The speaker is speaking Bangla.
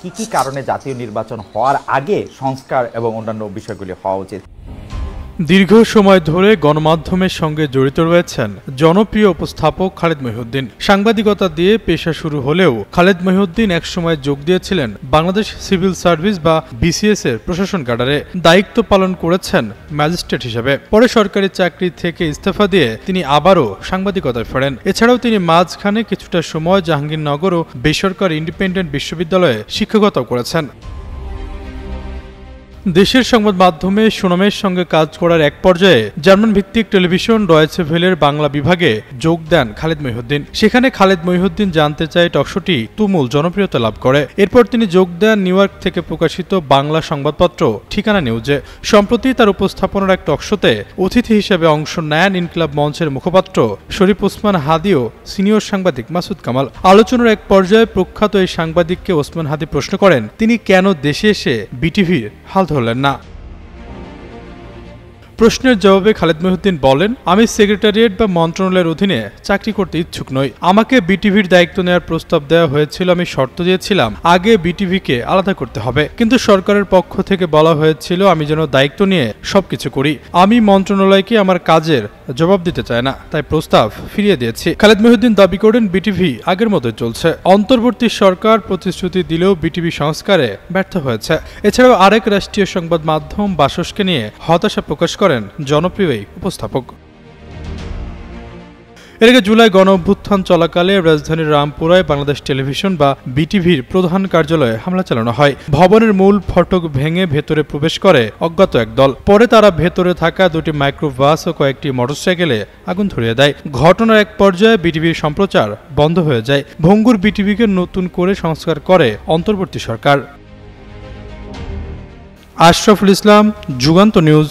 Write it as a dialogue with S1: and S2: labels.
S1: কি কি কারণে জাতীয় নির্বাচন হওয়ার আগে সংস্কার এবং অন্যান্য বিষয়গুলি হওয়া উচিত।
S2: দীর্ঘ সময় ধরে গণমাধ্যমের সঙ্গে জড়িত রয়েছেন জনপ্রিয় উপস্থাপক খালেদ মহিউদ্দিন। সাংবাদিকতা দিয়ে পেশা শুরু হলেও খালেদ মহিউদ্দিন একসময় যোগ দিয়েছিলেন বাংলাদেশ সিভিল সার্ভিস বা বিসিএস এর প্রশাসন ক্যাডারে। দায়িত্ব পালন করেছেন ম্যাজিস্ট্রেট হিসেবে। পরে সরকারি চাকরি থেকে ইস্তফা দিয়ে তিনি আবারও সাংবাদিকতায় ফেরেন। এছাড়াও তিনি মাঝখানে কিছুটা সময় জাহাঙ্গীরনগর ও বেসরকারি ইন্ডিপেন্ডেন্ট বিশ্ববিদ্যালয়ে শিক্ষকতাও করেছেন। দেশের সংবাদ মাধ্যমে সুনামের সঙ্গে কাজ করার এক পর্যায়ে জার্মান ভিত্তিক টেলিভিশন ডয়েচে ভেলের বাংলা বিভাগে যোগ দেন খালেদ মহিউদ্দিন। সেখানে খালেদ মহিউদ্দিন জানতে চায় টকশোটি তুমুল জনপ্রিয়তা লাভ করে। এরপর তিনি যোগ দেন নিউ ইয়র্ক থেকে প্রকাশিত বাংলা সংবাদপত্র ঠিকানা নিউজে। সম্প্রতি তার উপস্থাপনার এক টকশোতে অতিথি হিসেবে অংশ নেন ইনকিলাব মঞ্চের মুখপাত্র শরীফ ওসমান হাদি ও সিনিয়র সাংবাদিক মাসুদ কামাল। আলোচনার এক পর্যায়ে প্রখ্যাত এই সাংবাদিককে ওসমান হাদি প্রশ্ন করেন তিনি কেন দেশে এসে বিটিভির হাল ধরলেন না। প্রশ্নের জবাবে খালেদ মহিউদ্দিন বলেন, আমি সেক্রেটারিয়েট বা মন্ত্রণালয়ের অধীনে চাকরি করতে ইচ্ছুক নই। আমাকে বিটিভির দায়িত্ব নেওয়ার প্রস্তাব দেওয়া হয়েছিল। আমি শর্ত দিয়েছিলাম আগে বিটিভিকে আলাদা করতে হবে, কিন্তু সরকারের পক্ষ থেকে বলা হয়েছিল আমি যেন দায়িত্ব নিয়ে সবকিছু করি। আমি মন্ত্রণালয়কে আমার কাজের জবাব দিতে চাই না, তাই প্রস্তাব ফিরিয়ে দিয়েছি। খালেদ মহিউদ্দিন দাবি করেন বিটিভি আগের মতোই চলছে। অন্তর্বর্তী সরকার প্রতিশ্রুতি দিলেও বিটিভি সংস্কারে ব্যর্থ হয়েছে। এছাড়াও আরেক রাষ্ট্রীয় সংবাদ মাধ্যম বাসসকে নিয়ে হতাশা প্রকাশ করেন জনপ্রিয় এই উপস্থাপক। এর আগে জুলাই গণ অভ্যুত্থান চলাকালে রাজধানীর রামপুরায় বাংলাদেশ টেলিভিশন বা বিটিভির প্রধান কার্যালয়ে হামলা চালানো হয়। ভবনের মূল ফটক ভেঙে ভেতরে প্রবেশ করে অজ্ঞাত এক দল। পরে তারা ভেতরে থাকা দুটি মাইক্রোবাস ও কয়েকটি মোটরসাইকেলে আগুন ধরিয়ে দেয়। ঘটনার এক পর্যায়ে বিটিভির সম্প্রচার বন্ধ হয়ে যায়। ভঙ্গুর বিটিভিকে নতুন করে সংস্কার করে অন্তর্বর্তী সরকার। আশরাফুল ইসলাম, যুগান্ত নিউজ।